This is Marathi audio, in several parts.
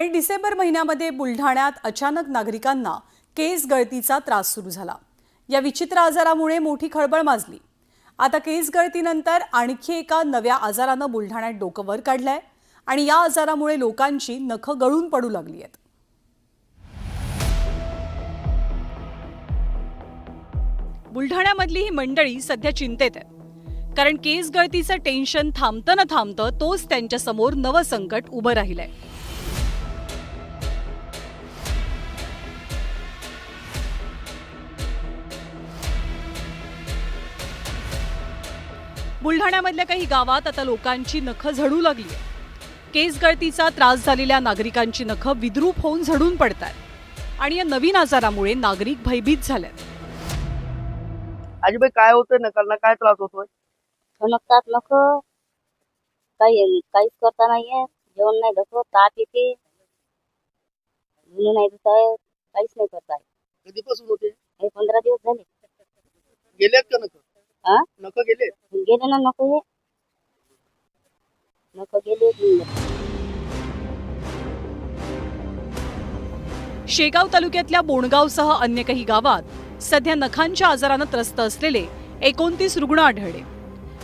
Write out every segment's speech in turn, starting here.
आणि डिसेंबर महिन्यामध्ये बुलढाण्यात अचानक नागरिकांना केस गळतीचा त्रास सुरू झाला। या विचित्र आजारामुळे मोठी खळबळ माजली। आता केस गळतीनंतर आणखी एका नव्या आजाराने बुलढाण्यात डोकं वर काढलंय आणि या आजारामुळे लोकांची नखं गळून पडू लागली आहेत। बुलढाण्यामधली ही मंडळी सध्या चिंतेत आहे, कारण केस गळतीचं टेन्शन थांबतं न थांबतं तोच त्यांच्या समोर नवं संकट उभं राहिलंय। बुलढाण्यामधल्या काही गावात आता लोकांची नखं झडू लागली आहे। केस गळतीचा त्रास झालेल्या नागरिकांची नखं विद्रूप होऊन झडून पडतात आणि या नवीन आजारामुळे नागरिक भयभीत झालेत। आजीबाई काय होतंय नकांना, काय त्रास होतोय? ठणकतात नख, काहीच करता नाहीये, जेवण नाही धुत, ताप येते, धुणं नाही धुत आहे, काहीच नाही करता आहे। कधीपासून होते? हे 15 दिवस झाले। गेलेत का नख? हा नख गेले? गेले ना नख, हे नख गेले। शेगाव तालुक्यातल्या बोणगावसह अन्य काही गावात सध्या नखांच्या आजाराने त्रस्त असलेले 29 रुग्ण आढळले।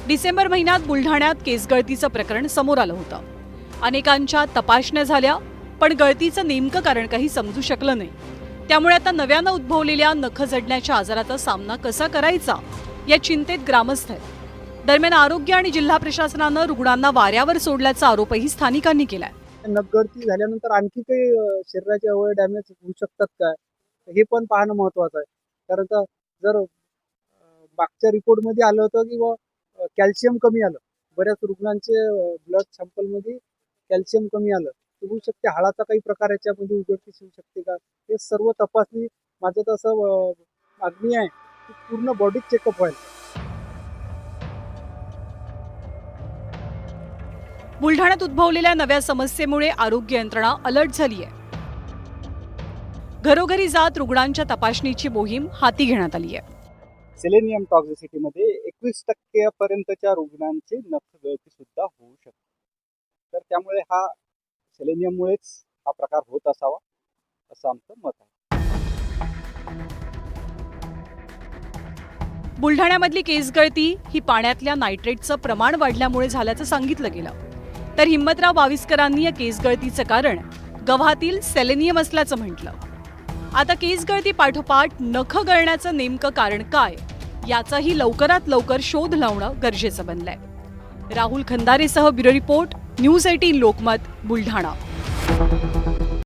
डिसेंबर महिन्यात बुलढाण्यात केस गळतीचं प्रकरण समोर आलं होतं। अनेकांच्या तपासण्या झाल्या, पण गळतीचं नेमकं कारण काही समजू शकलं नाही। त्यामुळे आता नव्यानं उद्भवलेल्या नख झडण्याच्या आजाराचा सामना कसा करायचा या चिंतेत ग्रामस्थ आहेत। दरम्यान आरोग्य आणि जिल्हा प्रशासनानं रुग्णांना वाऱ्यावर सोडल्याचा आरोपही स्थानिकांनी केलाय। नखगळती झाल्यानंतर आणखी काही शरीराचे अवयव डॅमेज होऊ शकतात का, हे पण पाहणं महत्त्वाचं आहे। कारण का जर मागच्या रिपोर्टमध्ये आलं होतं की कॅल्शियम कमी आलं, बऱ्याच रुग्णांचे ब्लड सॅम्पलमध्ये कॅल्शियम कमी आलं, तर होऊ शकते हाडाचा काही प्रकार याच्यामध्ये उघडकीस येऊ शकते का, हे सर्व तपासणी माझं तसं मागणी आहे की पूर्ण बॉडी चेकअप व्हायला। बुलढाण्यात उद्भवलेल्या नव्या समस्येमुळे आरोग्य यंत्रणा अलर्ट झाली आहे। घरोघरी जात रुग्णांच्या तपासणीची मोहीम हाती घेण्यात आली आहे। सेलेनियम टॉक्झिसिटीमध्ये 21% पर्यंतच्या रुग्णांची नखगळती सुद्धा होऊ शकते। तर त्यामुळे हा सेलेनियममुळेच हा प्रकार होत असावा असं आमचं मत आहे। बुलढाण्यामधली केस गळती ही पाण्यातल्या नायट्रेटचं प्रमाण वाढल्यामुळे झाल्याचं सांगितलं गेलं, तर हिम्मतराव बाविस्करांनी या केस गळतीचं कारण गव्हातील सेलेनियम असल्याचं म्हटलं। आता केस गळती पाठोपाठ नख गळण्याचं नेमकं कारण काय याचाही लवकरात लवकर शोध लावणं गरजेचं बनलंय। राहुल खंदारेसह bureau report, news 18 Lokmat, Buldhana.